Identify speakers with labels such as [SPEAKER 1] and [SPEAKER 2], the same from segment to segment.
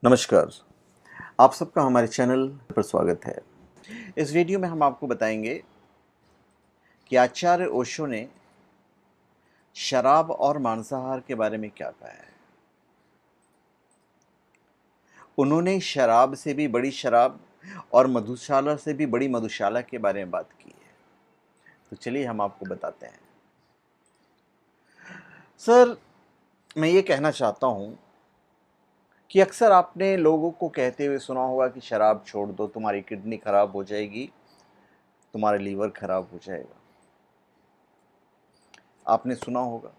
[SPEAKER 1] नमस्कार। आप सबका हमारे चैनल पर स्वागत है। इस वीडियो में हम आपको बताएंगे कि आचार्य ओशो ने शराब और मांसाहार के बारे में क्या कहा है। उन्होंने शराब से भी बड़ी शराब और मधुशाला से भी बड़ी मधुशाला के बारे में बात की है। तो चलिए हम आपको बताते हैं। सर, मैं ये कहना चाहता हूँ कि अक्सर आपने लोगों को कहते हुए सुना होगा कि शराब छोड़ दो, तुम्हारी किडनी खराब हो जाएगी, तुम्हारा लीवर खराब हो जाएगा। आपने सुना होगा।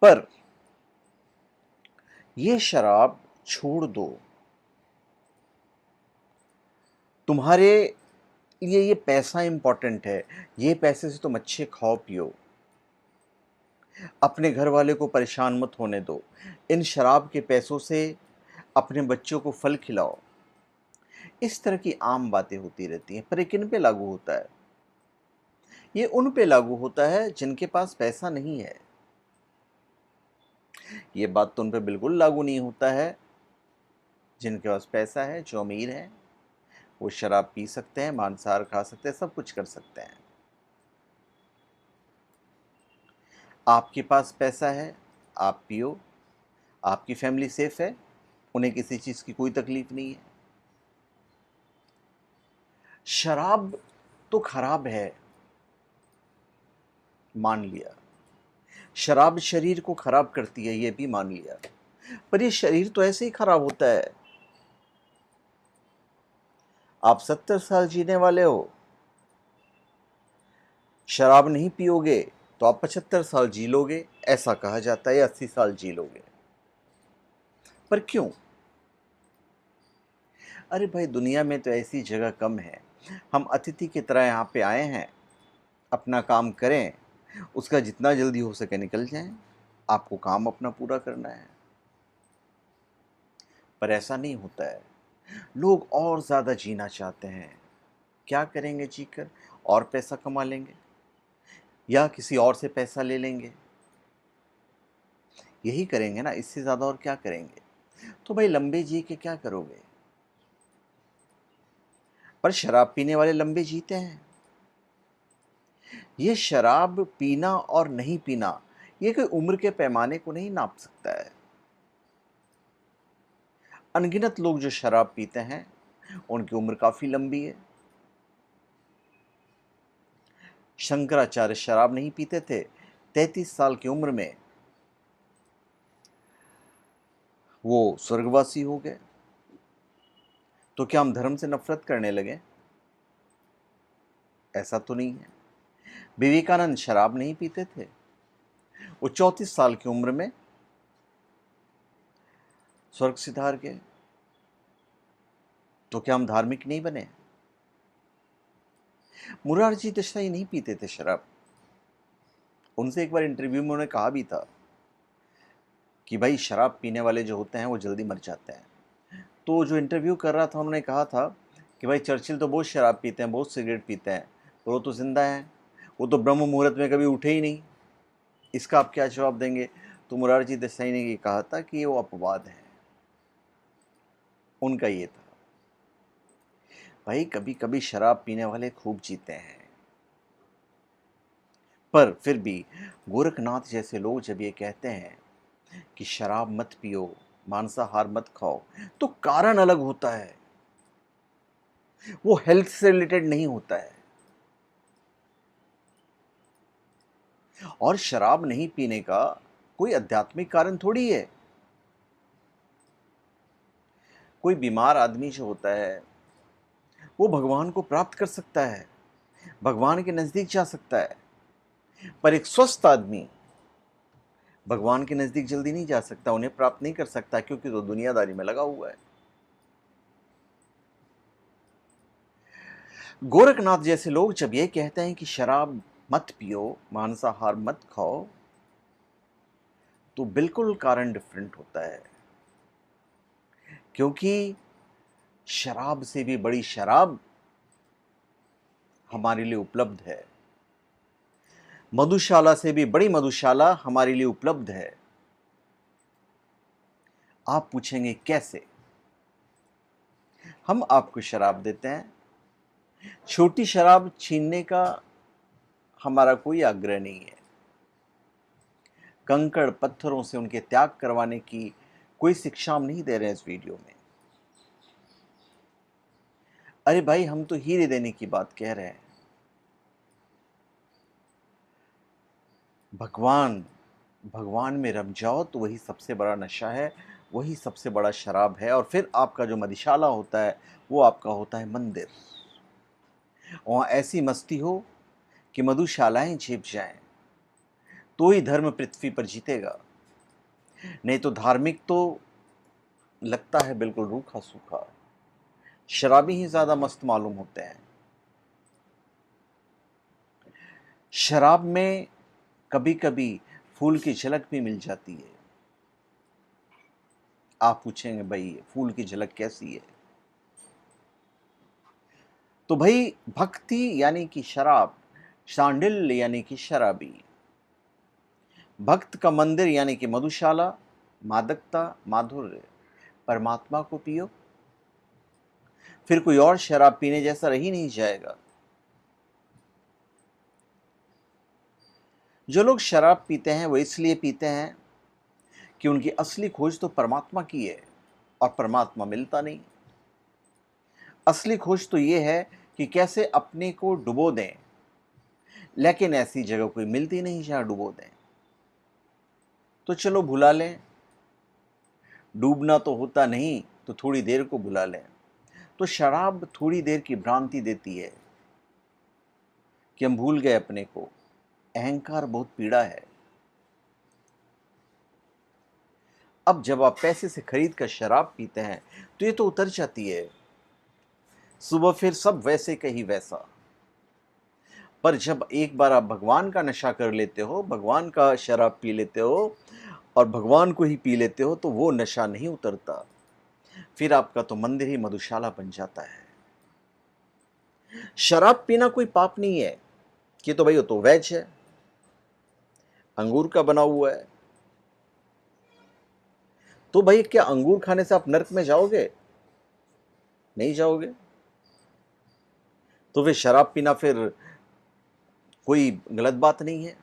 [SPEAKER 1] पर ये शराब छोड़ दो, तुम्हारे लिए ये पैसा इंपॉर्टेंट है, ये पैसे से तुम अच्छे खाओ पियो, अपने घर वाले को परेशान मत होने दो, इन शराब के पैसों से अपने बच्चों को फल खिलाओ। इस तरह की आम बातें होती रहती हैं। पर ये किन पे लागू होता है? ये उन पे लागू होता है जिनके पास पैसा नहीं है। ये बात तो उन पे बिल्कुल लागू नहीं होता है जिनके पास पैसा है, जो अमीर हैं। वो शराब पी सकते हैं, मांसाहार खा सकते हैं, सब कुछ कर सकते हैं। आपके पास पैसा है, आप पियो, आपकी फैमिली सेफ है, उन्हें किसी चीज़ की कोई तकलीफ नहीं है। शराब तो खराब है, मान लिया। शराब शरीर को खराब करती है, ये भी मान लिया। पर ये शरीर तो ऐसे ही खराब होता है। आप 70 साल जीने वाले हो, शराब नहीं पियोगे तो आप 75 साल जी लोगे, ऐसा कहा जाता है, या 80 साल जी लोगे। पर क्यों? अरे भाई, दुनिया में तो ऐसी जगह कम है। हम अतिथि की तरह यहाँ पे आए हैं, अपना काम करें, उसका जितना जल्दी हो सके निकल जाएं। आपको काम अपना पूरा करना है। पर ऐसा नहीं होता है। लोग और ज़्यादा जीना चाहते हैं। क्या करेंगे जीकर? और पैसा कमा लेंगे या किसी और से पैसा ले लेंगे, यही करेंगे ना। इससे ज़्यादा और क्या करेंगे? तो भाई, लंबे जी के क्या करोगे? पर शराब पीने वाले लंबे जीते हैं। ये शराब पीना और नहीं पीना, ये कोई उम्र के पैमाने को नहीं नाप सकता है। अनगिनत लोग जो शराब पीते हैं, उनकी उम्र काफ़ी लंबी है। शंकराचार्य शराब नहीं पीते थे, 33 साल की उम्र में वो स्वर्गवासी हो गए। तो क्या हम धर्म से नफरत करने लगे? ऐसा तो नहीं है। विवेकानंद शराब नहीं पीते थे, वो 34 साल की उम्र में स्वर्ग सिधार गए। तो क्या हम धार्मिक नहीं बने? मुरारजी देसाई नहीं पीते थे शराब। उनसे एक बार इंटरव्यू में उन्होंने कहा भी था कि भाई, शराब पीने वाले जो होते हैं वो जल्दी मर जाते हैं। तो जो इंटरव्यू कर रहा था, उन्होंने कहा था कि भाई, चर्चिल तो बहुत शराब पीते हैं, बहुत सिगरेट पीते हैं, पर वो तो जिंदा हैं, वो तो ब्रह्म मुहूर्त में कभी उठे ही नहीं। इसका आप क्या जवाब देंगे? तो मुरारजी देसाई ने ये कहा था कि वो अपवाद है। उनका ये था। भाई, कभी कभी शराब पीने वाले खूब जीते हैं। पर फिर भी गोरखनाथ जैसे लोग जब ये कहते हैं कि शराब मत पियो, मांसाहार मत खाओ, तो कारण अलग होता है। वो हेल्थ से रिलेटेड नहीं होता है। और शराब नहीं पीने का कोई आध्यात्मिक कारण थोड़ी है। कोई बीमार आदमी जो होता है, वो भगवान को प्राप्त कर सकता है, भगवान के नजदीक जा सकता है। पर एक स्वस्थ आदमी भगवान के नजदीक जल्दी नहीं जा सकता, उन्हें प्राप्त नहीं कर सकता, क्योंकि तो दुनियादारी में लगा हुआ है। गोरखनाथ जैसे लोग जब ये कहते हैं कि शराब मत पियो, मांसाहार मत खाओ, तो बिल्कुल कारण डिफरेंट होता है। क्योंकि शराब से भी बड़ी शराब हमारे लिए उपलब्ध है, मधुशाला से भी बड़ी मधुशाला हमारे लिए उपलब्ध है। आप पूछेंगे कैसे? हम आपको शराब देते हैं। छोटी शराब छीनने का हमारा कोई आग्रह नहीं है। कंकड़ पत्थरों से उनके त्याग करवाने की कोई शिक्षा हम नहीं दे रहे हैं इस वीडियो में। अरे भाई, हम तो हीरे देने की बात कह रहे हैं। भगवान भगवान में रम जाओ तो वही सबसे बड़ा नशा है, वही सबसे बड़ा शराब है। और फिर आपका जो मदिशाला होता है वो आपका होता है मंदिर। वहाँ ऐसी मस्ती हो कि मधुशालाएं छिप जाएं, तो ही धर्म पृथ्वी पर जीतेगा। नहीं तो धार्मिक तो लगता है बिल्कुल रूखा सूखा। शराबी ही ज्यादा मस्त मालूम होते हैं। शराब में कभी कभी फूल की झलक भी मिल जाती है। आप पूछेंगे भाई फूल की झलक कैसी है? तो भाई भक्ति यानी कि शराब, शांडिल्य यानी कि शराबी, भक्त का मंदिर यानी कि मधुशाला, मादकता, माधुर्य, परमात्मा को पियो, फिर कोई और शराब पीने जैसा रही नहीं जाएगा। जो लोग शराब पीते हैं वो इसलिए पीते हैं कि उनकी असली खोज तो परमात्मा की है और परमात्मा मिलता नहीं। असली खोज तो ये है कि कैसे अपने को डुबो दें, लेकिन ऐसी जगह कोई मिलती नहीं जहां डुबो दें। तो चलो भुला लें। डूबना तो होता नहीं तो थोड़ी देर को भुला लें। तो शराब थोड़ी देर की भ्रांति देती है कि हम भूल गए अपने को। अहंकार बहुत पीड़ा है। अब जब आप पैसे से खरीद कर शराब पीते हैं तो ये तो उतर जाती है। सुबह फिर सब वैसे का ही वैसा। पर जब एक बार आप भगवान का नशा कर लेते हो, भगवान का शराब पी लेते हो और भगवान को ही पी लेते हो, तो वो नशा नहीं उतरता। फिर आपका तो मंदिर ही मधुशाला बन जाता है। शराब पीना कोई पाप नहीं है कि तो भाई वो तो वेज है, अंगूर का बना हुआ है। तो भाई क्या अंगूर खाने से आप नरक में जाओगे? नहीं जाओगे। तो फिर शराब पीना फिर कोई गलत बात नहीं है।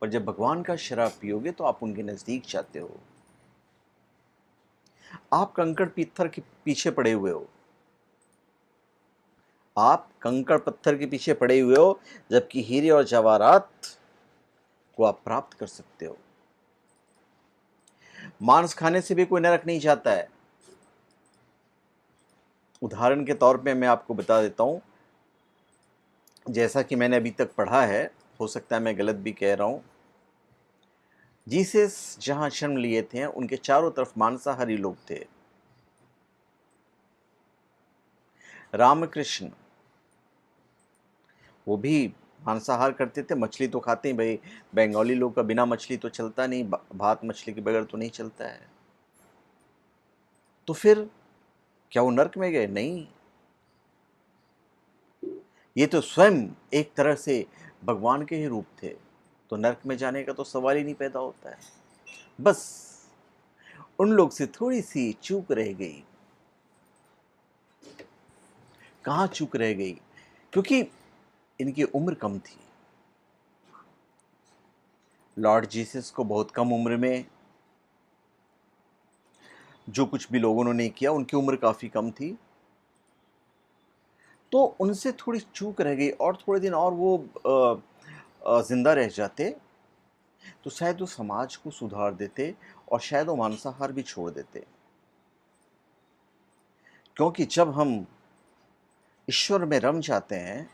[SPEAKER 1] पर जब भगवान का शराब पियोगे तो आप उनके नजदीक जाते हो। आप कंकड़ पत्थर के पीछे पड़े हुए हो। आप कंकड़ पत्थर के पीछे पड़े हुए हो, जबकि हीरे और जवाहरात को आप प्राप्त कर सकते हो। मांस खाने से भी कोई नरक नहीं जाता है। उदाहरण के तौर पे मैं आपको बता देता हूं, जैसा कि मैंने अभी तक पढ़ा है, हो सकता है मैं गलत भी कह रहा हूं। जीसस जहां जन्म लिए थे उनके चारों तरफ मांसाहारी लोग थे। रामकृष्ण वो भी मांसाहार करते थे। मछली तो खाते ही भाई, बंगाली लोग का बिना मछली तो चलता नहीं, भात मछली के बगैर तो नहीं चलता है। तो फिर क्या वो नर्क में गए? नहीं। ये तो स्वयं एक तरह से भगवान के ही रूप थे, तो नर्क में जाने का तो सवाल ही नहीं पैदा होता है। बस उन लोग से थोड़ी सी चूक रह गई। कहाँ चूक रह गई? क्योंकि इनकी उम्र कम थी। लॉर्ड जीसस को बहुत कम उम्र में जो कुछ भी लोगों ने किया, उनकी उम्र काफ़ी कम थी, तो उनसे थोड़ी चूक रह गई। और थोड़े दिन और वो जिंदा रह जाते तो शायद वो समाज को सुधार देते और शायद वो मांसाहार भी छोड़ देते। क्योंकि जब हम ईश्वर में रम जाते हैं,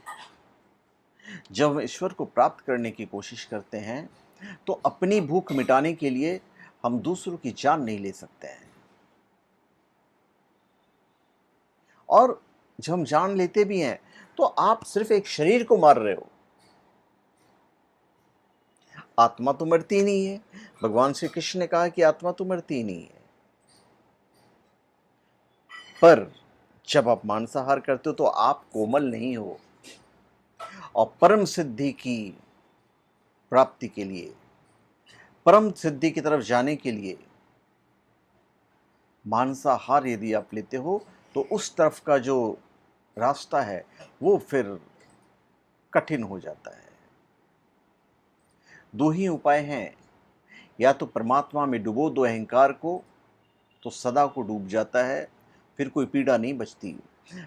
[SPEAKER 1] जब हम ईश्वर को प्राप्त करने की कोशिश करते हैं, तो अपनी भूख मिटाने के लिए हम दूसरों की जान नहीं ले सकते हैं। और जब हम जान लेते भी हैं तो आप सिर्फ एक शरीर को मार रहे हो, आत्मा तो मरती नहीं है। भगवान श्री कृष्ण ने कहा कि आत्मा तो मरती नहीं है। पर जब आप मांसाहार करते हो तो आप कोमल नहीं हो, और परम सिद्धि की प्राप्ति के लिए, परम सिद्धि की तरफ जाने के लिए मांसाहार यदि आप लेते हो तो उस तरफ का जो रास्ता है वो फिर कठिन हो जाता है। दो ही उपाय हैं, या तो परमात्मा में डुबो दो अहंकार को, तो सदा को डूब जाता है, फिर कोई पीड़ा नहीं बचती।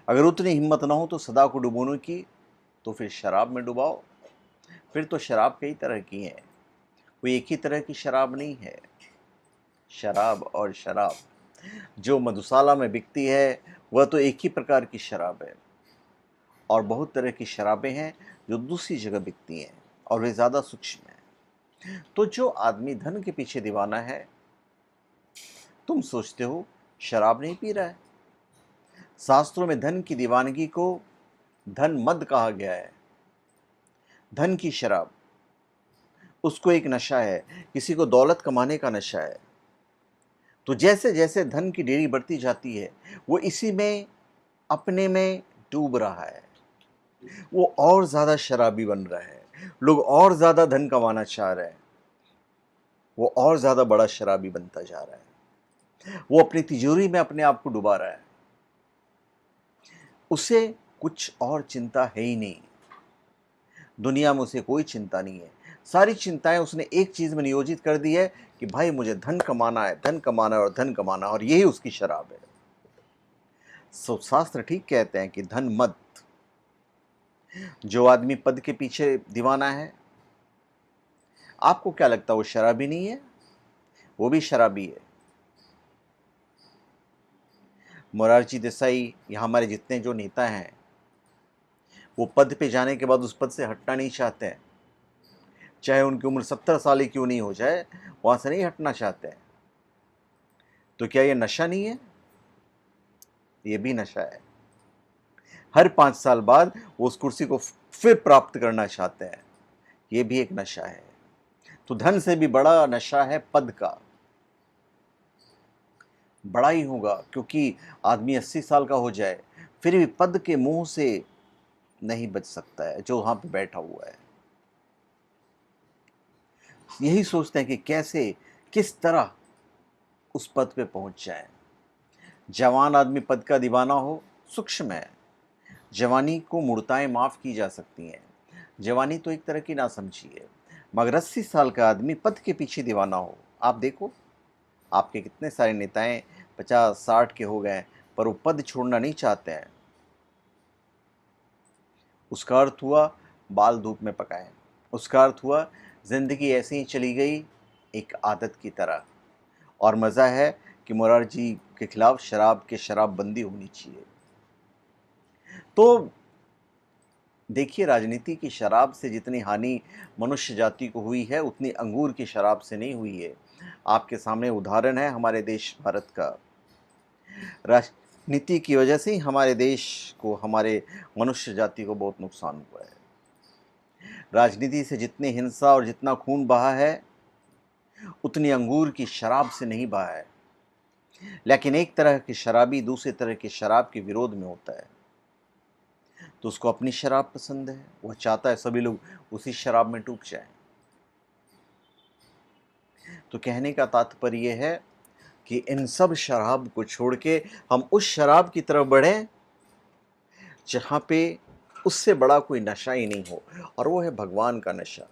[SPEAKER 1] अगर उतनी हिम्मत ना हो तो सदा को डुबोने की, तो फिर शराब में डुबाओ। फिर तो शराब कई तरह की हैं, कोई एक ही तरह की शराब नहीं है। शराब और शराब जो मधुशाला में बिकती है वह तो एक ही प्रकार की शराब है, और बहुत तरह की शराबें हैं जो दूसरी जगह बिकती हैं और वे ज़्यादा सूक्ष्म हैं। तो जो आदमी धन के पीछे दीवाना है, तुम सोचते हो शराब नहीं पी रहा है। शास्त्रों में धन की दीवानगी को धन मद कहा गया है। धन की शराब, उसको एक नशा है, किसी को दौलत कमाने का नशा है। तो जैसे जैसे धन की डेरी बढ़ती जाती है वो इसी में अपने में डूब रहा है, वो और ज़्यादा शराबी बन रहा है, लोग और ज़्यादा धन कमाना चाह रहे हैं, वो और ज़्यादा बड़ा शराबी बनता जा रहा है, वो अपनी तिजोरी में अपने आप को डुबा रहा है। उसे कुछ और चिंता है ही नहीं, दुनिया में उसे कोई चिंता नहीं है। सारी चिंताएं उसने एक चीज़ में नियोजित कर दी है कि भाई मुझे धन कमाना है, धन कमाना है और धन कमाना है, और यही उसकी शराब है। शास्त्र ठीक कहते हैं कि धन मद। जो आदमी पद के पीछे दीवाना है, आपको क्या लगता है वो शराबी नहीं है? वो भी शराबी है। मोरारजी देसाई या हमारे जितने जो नेता हैं, वो पद पे जाने के बाद उस पद से हटना नहीं चाहते हैं, चाहे उनकी उम्र 70 साल ही क्यों नहीं हो जाए, वहां से नहीं हटना चाहते हैं। तो क्या ये नशा नहीं है? ये भी नशा है। हर 5 साल बाद वो उस कुर्सी को फिर प्राप्त करना चाहते हैं, ये भी एक नशा है। तो धन से भी बड़ा नशा है पद का। बड़ा ही होगा, क्योंकि आदमी 80 साल का हो जाए फिर भी पद के मुंह से नहीं बच सकता है जो वहां पे बैठा हुआ है। यही सोचते हैं कि कैसे, किस तरह उस पद पे पहुंच जाए। जवान आदमी पद का दीवाना हो, सूक्ष्म है। जवानी को मूर्ताएं माफ की जा सकती हैं, जवानी तो एक तरह की ना समझिए। मगर 80 साल का आदमी पद के पीछे दीवाना हो, आप देखो आपके कितने सारे नेताएं 50-60 के हो गए पर वो पद छोड़ना नहीं चाहते हैं। उसका अर्थ हुआ बाल धूप में पकाएं, उसका अर्थ हुआ जिंदगी ऐसे ही चली गई एक आदत की तरह। और मज़ा है कि मोरारजी के खिलाफ शराब के शराबबंदी होनी चाहिए। तो देखिए, राजनीति की शराब से जितनी हानि मनुष्य जाति को हुई है उतनी अंगूर की शराब से नहीं हुई है। आपके सामने उदाहरण है हमारे देश भारत का। राजनीति की वजह से ही हमारे देश को, हमारे मनुष्य जाति को बहुत नुकसान हुआ है। राजनीति से जितनी हिंसा और जितना खून बहा है उतनी अंगूर की शराब से नहीं बहा है। लेकिन एक तरह की शराबी दूसरे तरह की शराब के विरोध में होता है, तो उसको अपनी शराब पसंद है, वह चाहता है सभी लोग उसी शराब में डूब जाएं। तो कहने का तात्पर्य यह है कि इन सब शराब को छोड़ के हम उस शराब की तरफ बढ़ें जहाँ पे उससे बड़ा कोई नशा ही नहीं हो, और वो है भगवान का नशा।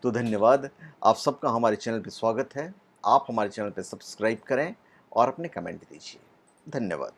[SPEAKER 1] तो धन्यवाद, आप सबका हमारे चैनल पे स्वागत है। आप हमारे चैनल पे सब्सक्राइब करें और अपने कमेंट दीजिए। धन्यवाद।